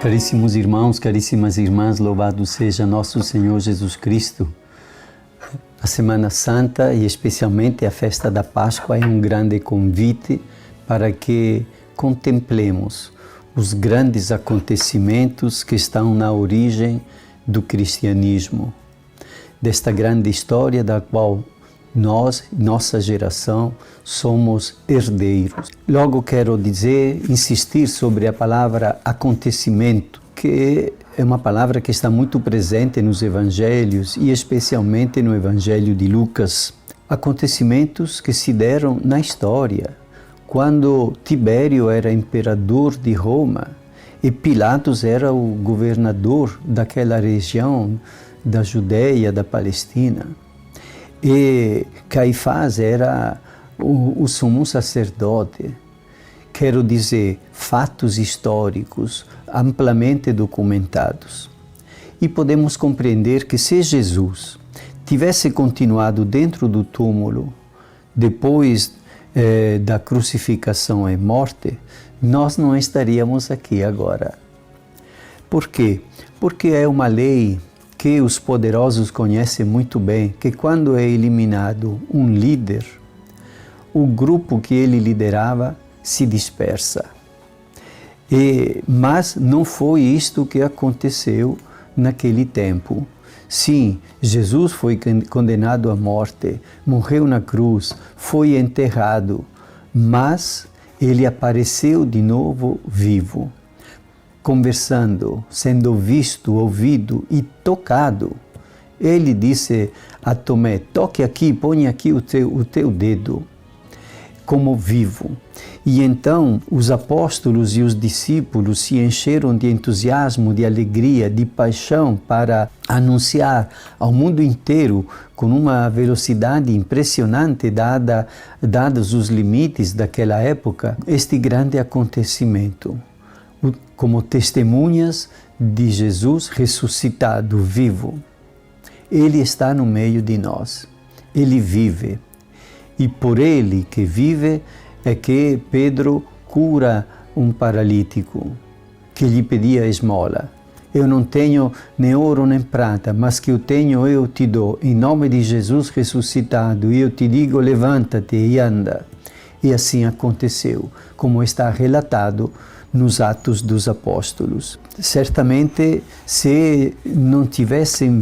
Caríssimos irmãos, caríssimas irmãs, louvado seja nosso Senhor Jesus Cristo. A Semana Santa e especialmente a festa da Páscoa é um grande convite para que contemplemos os grandes acontecimentos que estão na origem do cristianismo, desta grande história da qual nós, nossa geração, somos herdeiros. Logo quero insistir sobre a palavra acontecimento, que é uma palavra que está muito presente nos evangelhos e especialmente no evangelho de Lucas. Acontecimentos que se deram na história, quando Tibério era imperador de Roma e Pilatos era o governador daquela região da Judeia, da Palestina. E Caifás era o sumo sacerdote. Quero dizer, fatos históricos amplamente documentados. E podemos compreender que se Jesus tivesse continuado dentro do túmulo depois da crucificação e morte, nós não estaríamos aqui agora. Por quê? Porque é uma lei que os poderosos conhecem muito bem, que quando é eliminado um líder, o grupo que ele liderava se dispersa. Mas não foi isto que aconteceu naquele tempo. Sim, Jesus foi condenado à morte, morreu na cruz, foi enterrado, mas ele apareceu de novo vivo, conversando, sendo visto, ouvido e tocado. Ele disse a Tomé: toque aqui, põe aqui o teu dedo, como vivo. E então os apóstolos e os discípulos se encheram de entusiasmo, de alegria, de paixão para anunciar ao mundo inteiro, com uma velocidade impressionante, dados os limites daquela época, este grande acontecimento, como testemunhas de Jesus ressuscitado, vivo. Ele está no meio de nós, ele vive. E por ele que vive é que Pedro cura um paralítico que lhe pedia esmola. Eu não tenho nem ouro nem prata, mas que eu tenho eu te dou. Em nome de Jesus ressuscitado, eu te digo, levanta-te e anda. E assim aconteceu, como está relatado nos Atos dos Apóstolos. Certamente, se não tivessem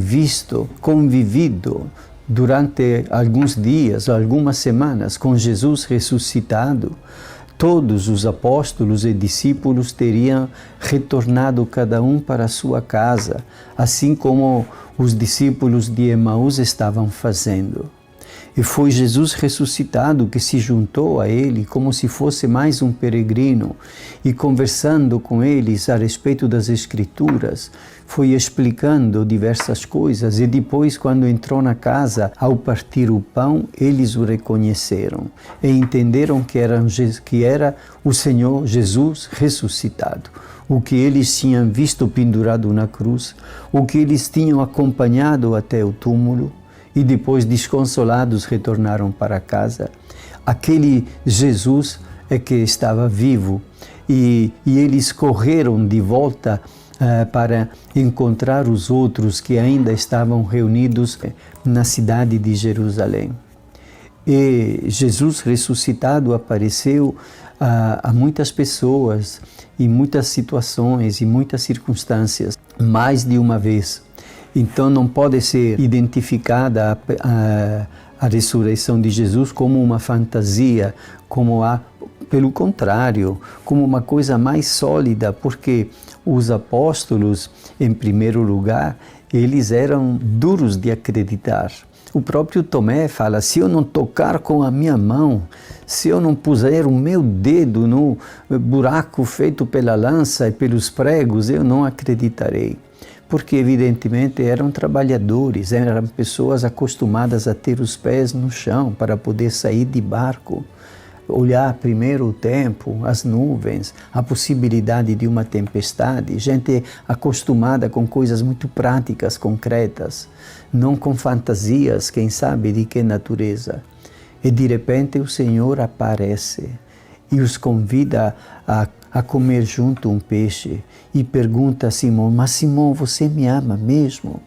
convivido durante alguns dias, algumas semanas com Jesus ressuscitado, todos os apóstolos e discípulos teriam retornado cada um para a sua casa, assim como os discípulos de Emaús estavam fazendo. E foi Jesus ressuscitado que se juntou a ele como se fosse mais um peregrino e conversando com eles a respeito das Escrituras, foi explicando diversas coisas e depois, quando entrou na casa, ao partir o pão, eles o reconheceram e entenderam que era o Senhor Jesus ressuscitado. O que eles tinham visto pendurado na cruz, o que eles tinham acompanhado até o túmulo, e depois, desconsolados, retornaram para casa. Aquele Jesus é que estava vivo e eles correram de volta para encontrar os outros que ainda estavam reunidos na cidade de Jerusalém. E Jesus ressuscitado apareceu a muitas pessoas, em muitas situações, em muitas circunstâncias, mais de uma vez. Então não pode ser identificada a ressurreição de Jesus como uma fantasia, pelo contrário, como uma coisa mais sólida, porque os apóstolos, em primeiro lugar, eles eram duros de acreditar. O próprio Tomé fala: se eu não tocar com a minha mão, se eu não puser o meu dedo no buraco feito pela lança e pelos pregos, eu não acreditarei. Porque evidentemente eram trabalhadores, eram pessoas acostumadas a ter os pés no chão para poder sair de barco, olhar primeiro o tempo, as nuvens, a possibilidade de uma tempestade, gente acostumada com coisas muito práticas, concretas, não com fantasias, quem sabe de que natureza. E de repente o Senhor aparece e os convida a comer junto um peixe e pergunta a Simão: mas Simão, você me ama mesmo?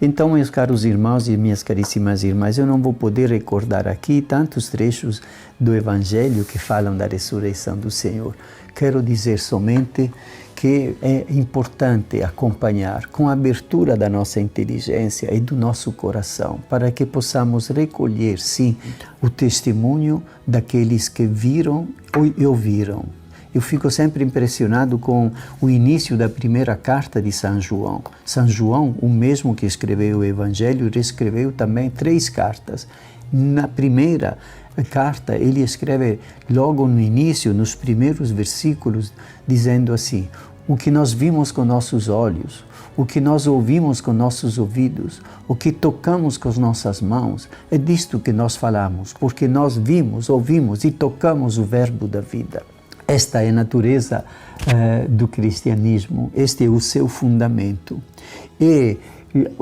Então, meus caros irmãos e minhas caríssimas irmãs, eu não vou poder recordar aqui tantos trechos do Evangelho que falam da ressurreição do Senhor. Quero dizer somente que é importante acompanhar com a abertura da nossa inteligência e do nosso coração, para que possamos recolher, sim, o testemunho daqueles que viram e ouviram. Eu fico sempre impressionado com o início da primeira carta de São João. São João, o mesmo que escreveu o Evangelho, escreveu também 3 cartas. Na primeira carta, ele escreve logo no início, nos primeiros versículos, dizendo assim: o que nós vimos com nossos olhos, o que nós ouvimos com nossos ouvidos, o que tocamos com as nossas mãos, é disto que nós falamos, porque nós vimos, ouvimos e tocamos o verbo da vida. Esta é a natureza do cristianismo, este é o seu fundamento. E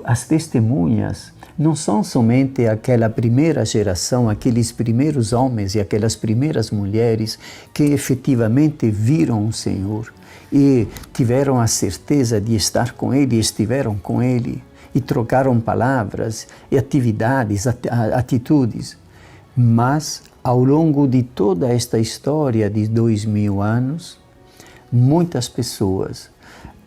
as testemunhas não são somente aquela primeira geração, aqueles primeiros homens e aquelas primeiras mulheres que efetivamente viram o Senhor e tiveram a certeza de estar com Ele, estiveram com Ele e trocaram palavras e atividades, atitudes. Mas, ao longo de toda esta história de 2000 anos, muitas pessoas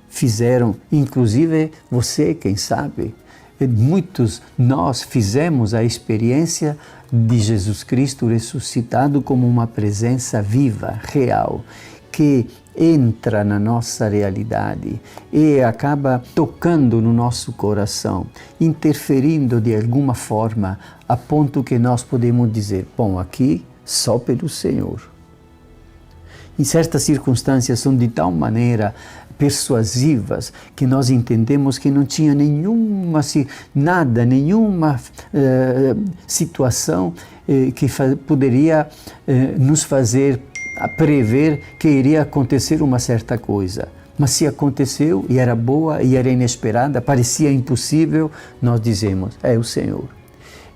fizeram, inclusive você, quem sabe, muitos nós fizemos a experiência de Jesus Cristo ressuscitado como uma presença viva, real, que entra na nossa realidade e acaba tocando no nosso coração, interferindo de alguma forma, a ponto que nós podemos dizer: bom, aqui só pelo Senhor. Em certas circunstâncias são de tal maneira persuasivas que nós entendemos que não tinha nenhuma situação que poderia nos fazer prever que iria acontecer uma certa coisa. Mas se aconteceu e era boa e era inesperada, parecia impossível, nós dizemos: é o Senhor.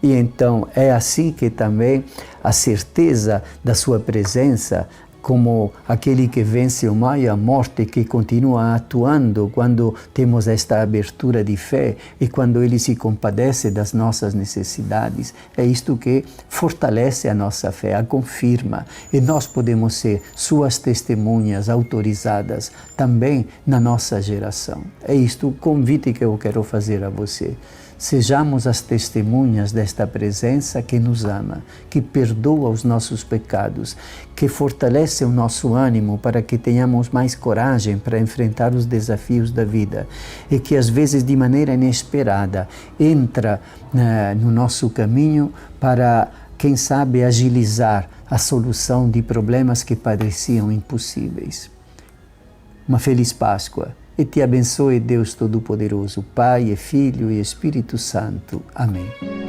E então é assim que também a certeza da sua presença, como aquele que vence o mal e a morte, que continua atuando quando temos esta abertura de fé e quando Ele se compadece das nossas necessidades, é isto que fortalece a nossa fé, a confirma, e nós podemos ser suas testemunhas autorizadas também na nossa geração. É isto o convite que eu quero fazer a você. Sejamos as testemunhas desta presença que nos ama, que perdoa os nossos pecados, que fortalece o nosso ânimo para que tenhamos mais coragem para enfrentar os desafios da vida e que às vezes de maneira inesperada entra no nosso caminho para, quem sabe, agilizar a solução de problemas que pareciam impossíveis. Uma feliz Páscoa. E te abençoe Deus Todo-Poderoso, Pai, e Filho e Espírito Santo. Amém.